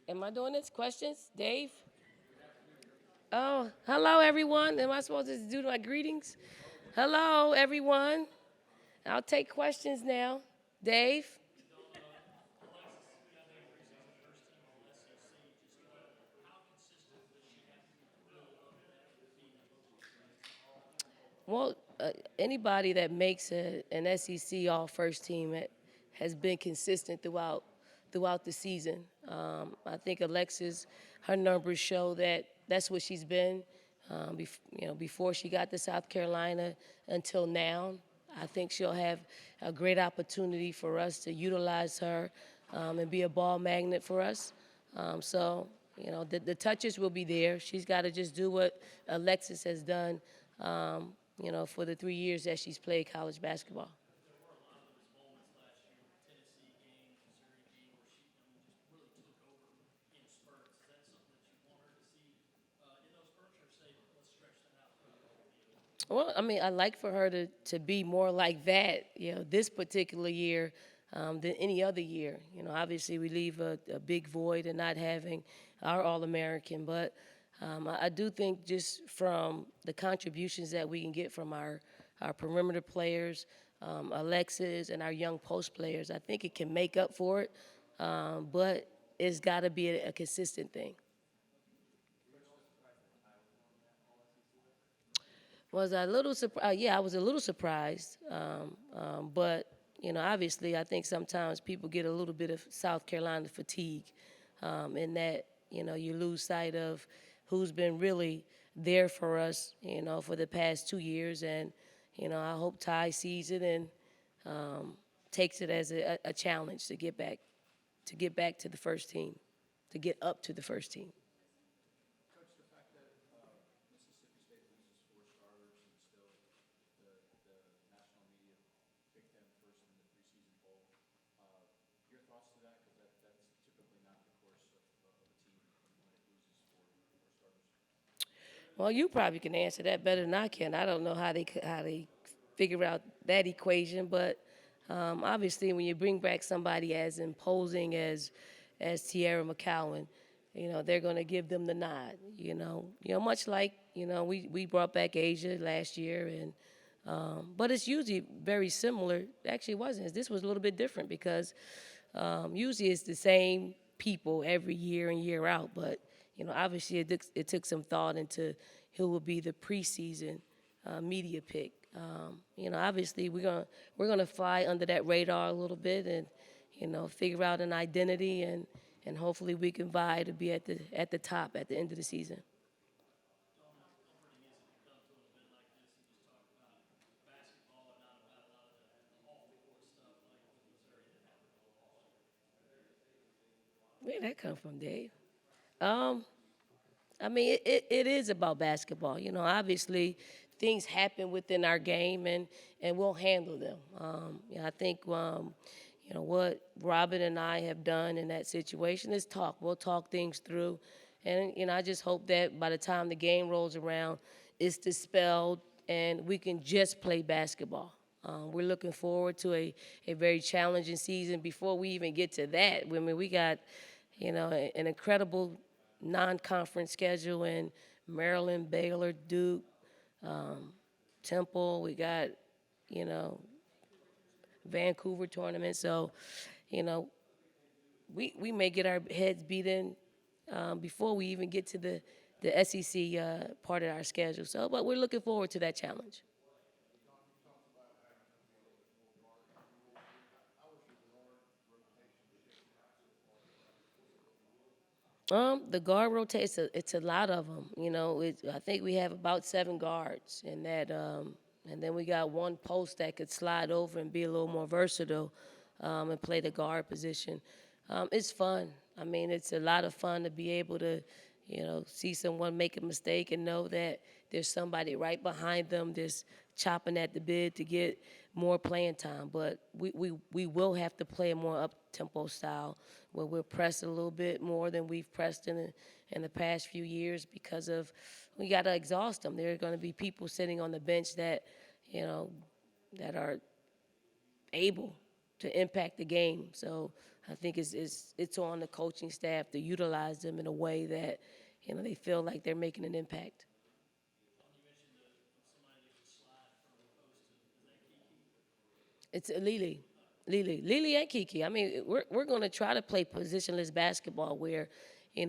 Am I doing this? Questions? Dave? Oh, hello, everyone. Am I supposed to do my greetings? Hello, everyone. I'll take questions now. Dave? Well, anybody that makes an SEC All First Team has been consistent throughout the season. I think Alexis, her numbers show that that's what she's been. Before she got to South Carolina until now, I think she'll have a great opportunity for us to utilize her and be a ball magnet for us. The touches will be there. She's got to just do what Alexis has done for the 3 years that she's played college basketball. Well, I mean, I like for her to be more like that, this particular year than any other year. Obviously we leave a big void in not having our All-American, but I do think just from the contributions that we can get from our perimeter players, Alexis, and our young post players, I think it can make up for it, but it's got to be a consistent thing. Was I a little surprised? Yeah, I was a little surprised. But obviously, I think sometimes people get a little bit of South Carolina fatigue, in that you lose sight of who's been really there for us, for the past 2 years, and I hope Ty sees it and takes it as a challenge to get back to the first team, to get up to the first team. Coach, the fact that Mississippi State loses four starters and still the national media picked them first in the preseason poll. Uh, your thoughts to that? Because that's typically not the course of a team when it loses four starters. Well, you probably can answer that better than I can. I don't know how they figure out that equation, but obviously, when you bring back somebody as imposing as Tierra McCowan, they're going to give them the nod. Much like we brought back Asia last year, and but it's usually very similar. Actually, it wasn't. This was a little bit different because usually it's the same people every year and year out, but obviously it took some thought into who will be the preseason media pick. Obviously we're gonna fly under that radar a little bit and figure out an identity and hopefully we can vie to be at the top at the end of the season. Where did that come from, Dave? Um, I mean, it is about basketball. Obviously, things happen within our game, and we'll handle them. I think, what Robin and I have done in that situation is talk. We'll talk things through. And, I just hope that by the time the game rolls around, it's dispelled and we can just play basketball. We're looking forward to a very challenging season. Before we even get to that, I mean, we got, an incredible non-conference schedule in Maryland, Baylor, Duke, Temple. We got, you know, Vancouver tournament. So, you know, we may get our heads beat in before we even get to the SEC part of our schedule. So, but we're looking forward to that challenge. The guard rotate, it's a lot of them. I think we have about 7 guards, and then we got one post that could slide over and be a little more versatile, and play the guard position. It's fun. I mean, it's a lot of fun to be able to, see someone make a mistake and know that there's somebody right behind them that's chopping at the bit to get more playing time. But we will have to play a more up tempo style where we'll press a little bit more than we've pressed in the past few years because of we got to exhaust them. There are going to be people sitting on the bench that, you know, that are able to impact the game. So I think it's on the coaching staff to utilize them in a way that, they feel like they're making an impact. It's Lily. Lily and Kiki. I mean, we're going to try to play positionless basketball where,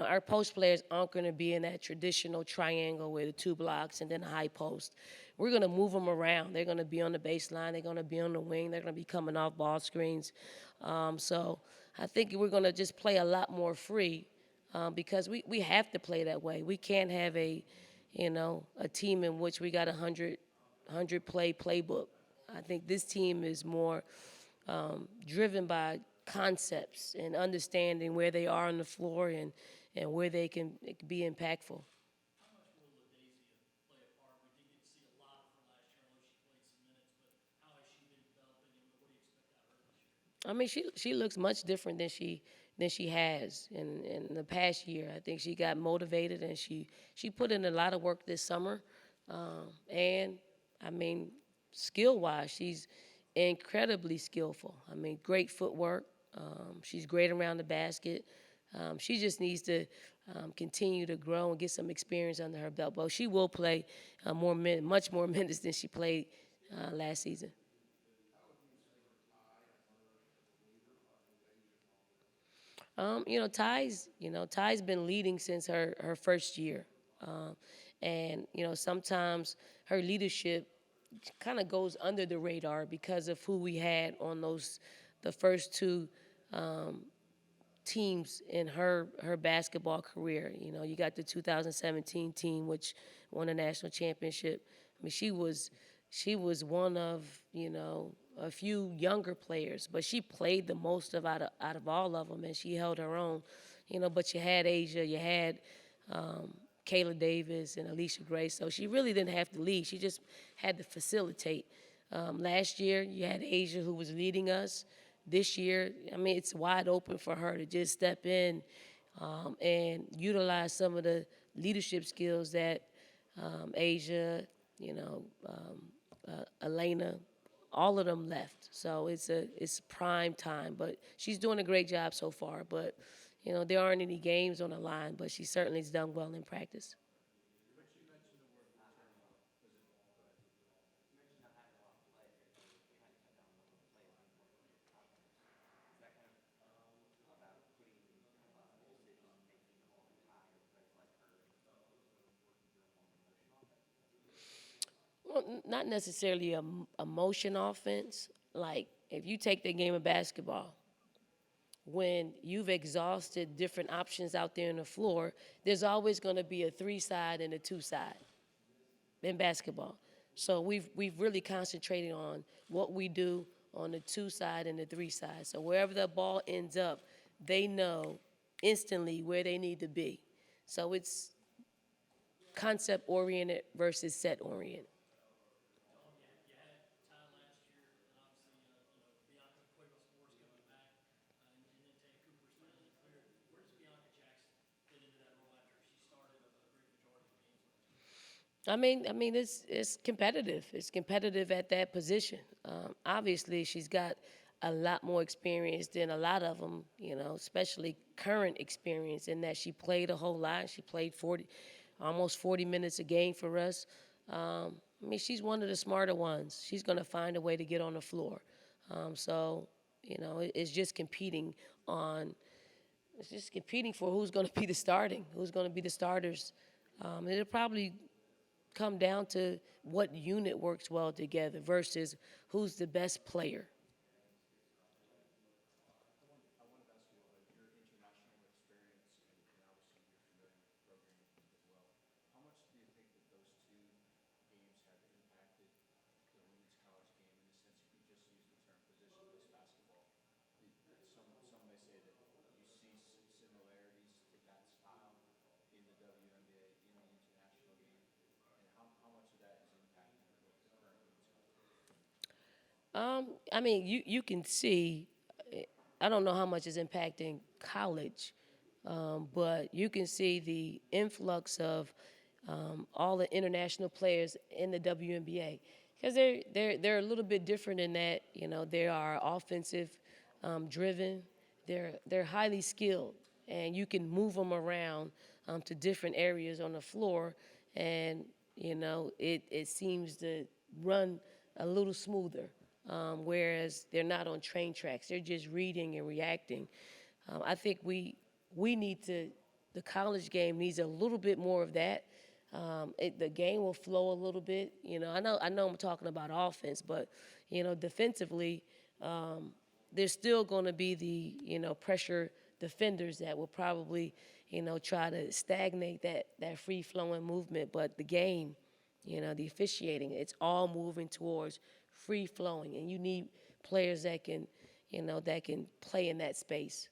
our post players aren't going to be in that traditional triangle with the two blocks and then a high post. We're going to move them around. They're going to be on the baseline. They're going to be on the wing. They're going to be coming off ball screens. So I think we're going to just play a lot more free because we have to play that way. We can't have a team in which we got a hundred play playbook. I think this team is more driven by concepts and understanding where they are on the floor and where they can be impactful. I mean, she looks much different than she has in the past year. I think she got motivated and she put in a lot of work this summer, and I mean, skill wise, she's incredibly skillful. I mean, great footwork. She's great around the basket. She just needs to continue to grow and get some experience under her belt. But she will play much more minutes than she played last season. Ty's been leading since her first year, and sometimes her leadership kind of goes under the radar because of who we had on the first two teams in her basketball career. You got the 2017 team, which won a national championship. I mean, she was one of a few younger players, but she played the most out of all of them, and she held her own. But you had Asia, you had Kayla Davis and Alicia Gray, so she really didn't have to lead. She just had to facilitate. Last year, you had Asia who was leading us. This year, I mean, it's wide open for her to just step in and utilize some of the leadership skills that Asia, Elena, all of them left. So it's prime time. But she's doing a great job so far. But there aren't any games on the line, but she certainly has done well in practice. Well, not necessarily a motion offense. Like if you take the game of basketball, when you've exhausted different options out there on the floor, there's always going to be a three side and a two side in basketball. So we've really concentrated on what we do on the two side and the three side. So wherever the ball ends up, they know instantly where they need to be. So it's concept oriented versus set oriented. I mean, it's competitive. It's competitive at that position. Obviously, she's got a lot more experience than a lot of them. Especially current experience in that she played a whole lot. She played almost 40 minutes a game for us. I mean, she's one of the smarter ones. She's going to find a way to get on the floor. So, it's just competing on. It's just competing for who's going to be the who's going to be the starters. It'll probably come down to what unit works well together versus who's the best player. I wanted to ask you, your international experience, and obviously you're familiar with the program as well. How much do you think that those two games have impacted the women's college game in the sense you just use the term positionless basketball? Some may say that you see similarities to that style in the WNBA, in the international game, and how much of that is impacting the current women's college game? I mean, you can see. I don't know how much is impacting college, but you can see the influx of all the international players in the WNBA, because they're a little bit different in that they are offensive driven. They're highly skilled, and you can move them around to different areas on the floor, and it seems to run a little smoother. Whereas they're not on train tracks; they're just reading and reacting. I think we need to. The college game needs a little bit more of that. The game will flow a little bit. I know I'm talking about offense, but defensively, there's still going to be the pressure defenders that will probably try to stagnate that free flowing movement. But the game, the officiating, it's all moving towards free flowing, and you need players that can play in that space.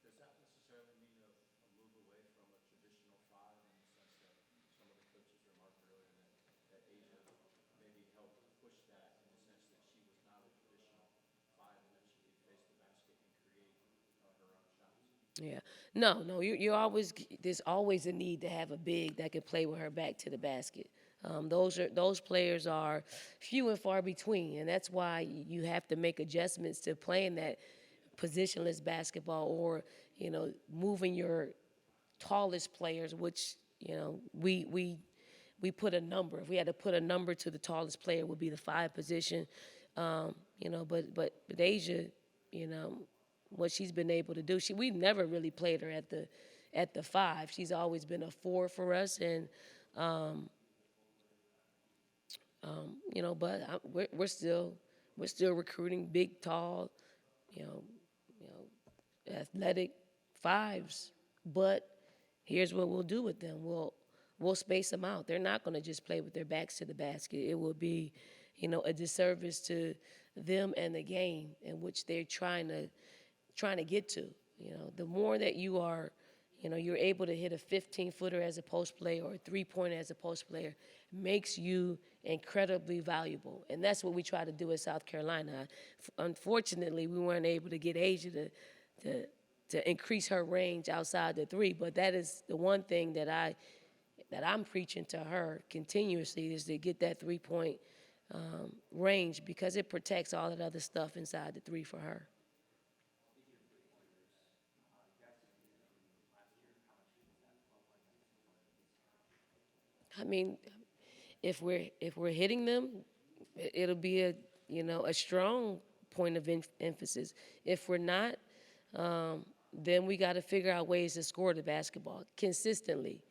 Does that necessarily mean a move away from a traditional five in the sense that some of the coaches remarked earlier that Asia maybe helped push that in the sense that she was not a traditional five and that she could face the basket and create her own shots? Yeah. No, no, you're always there's always a need to have a big that can play with her back to the basket. Those players are few and far between, and that's why you have to make adjustments to playing that positionless basketball, or moving your tallest players, which we put a number. If we had to put a number to the tallest player, it would be the five position. But Asia, you know, what she's been able to do. We've never really played her at the five. She's always been a four for us, and but we're still recruiting big, tall, you know, athletic fives. But here's what we'll do with them. We'll space them out. They're not going to just play with their backs to the basket. It will be, a disservice to them and the game in which they're trying to get to. The more that you're able to hit a 15-footer as a post player or a three-pointer as a post player, makes you incredibly valuable. And that's what we try to do at South Carolina. Unfortunately, we weren't able to get Asia to increase her range outside the three, but that is the one thing that I'm preaching to her continuously, is to get that 3-point range, because it protects all that other stuff inside the three for her. I mean, if we're hitting them, it'll be a strong point of emphasis. If we're not, then we got to figure out ways to score the basketball consistently.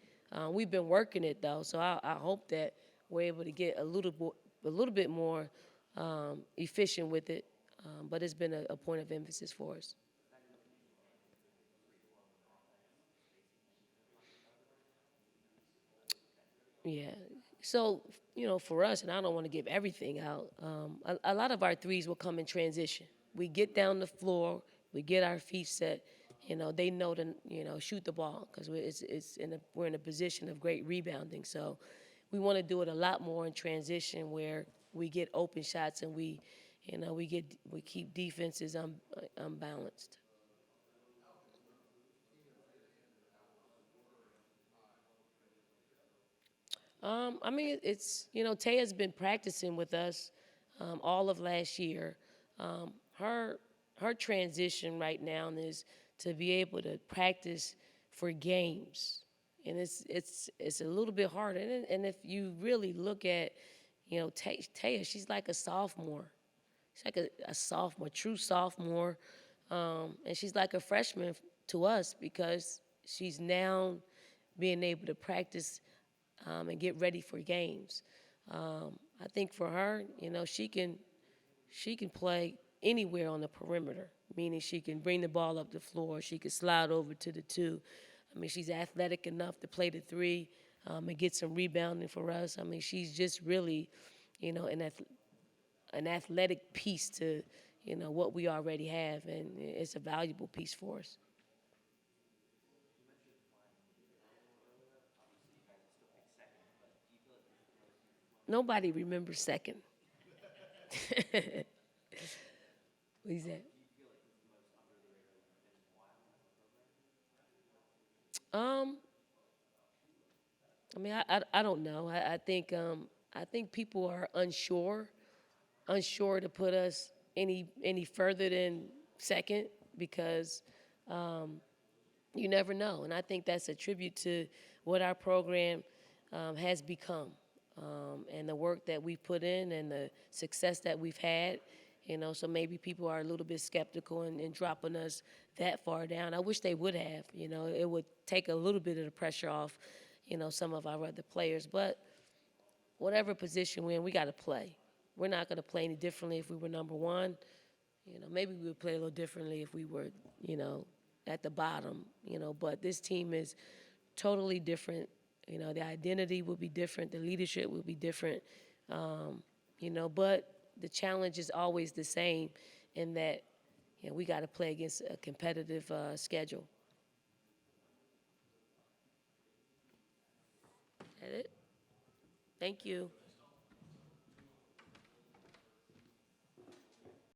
We've been working it though, so I hope that we're able to get a little bit more efficient with it. But it's been a point of emphasis for us. Yeah. So, for us, and I don't want to give everything out, a lot of our threes will come in transition. We get down the floor, we get our feet set. They know to, shoot the ball, because we're in a position of great rebounding. So we want to do it a lot more in transition, where we get open shots, and we keep defenses unbalanced. I mean, Taya's been practicing with us all of last year. Her transition right now is to be able to practice for games, and it's a little bit harder. And if you really look at, Taya, she's like a sophomore. She's like a sophomore, true sophomore, and she's like a freshman to us, because she's now being able to practice and get ready for games. I think for her, she can play anywhere on the perimeter, meaning she can bring the ball up the floor, she can slide over to the two. I mean, she's athletic enough to play the three, and get some rebounding for us. I mean, she's just really, an athletic piece to, what we already have, and it's a valuable piece for us. Nobody remembers second. What is that? Um, I mean, I don't know. I think people are unsure to put us any further than second because you never know. And I think that's a tribute to what our program has become and the work that we've put in and the success that we've had. You know, so maybe people are a little bit skeptical and dropping us that far down. I wish they would have. You know, it would take a little bit of the pressure off, you know, some of our other players. But whatever position we're in, we got to play. We're not going to play any differently if we were number one. You know, maybe we would play a little differently if we were, you know, at the bottom, you know, but this team is totally different. You know, the identity will be different, the leadership will be different, you know, but the challenge is always the same in that, you know, we got to play against a competitive schedule. That it? Thank you.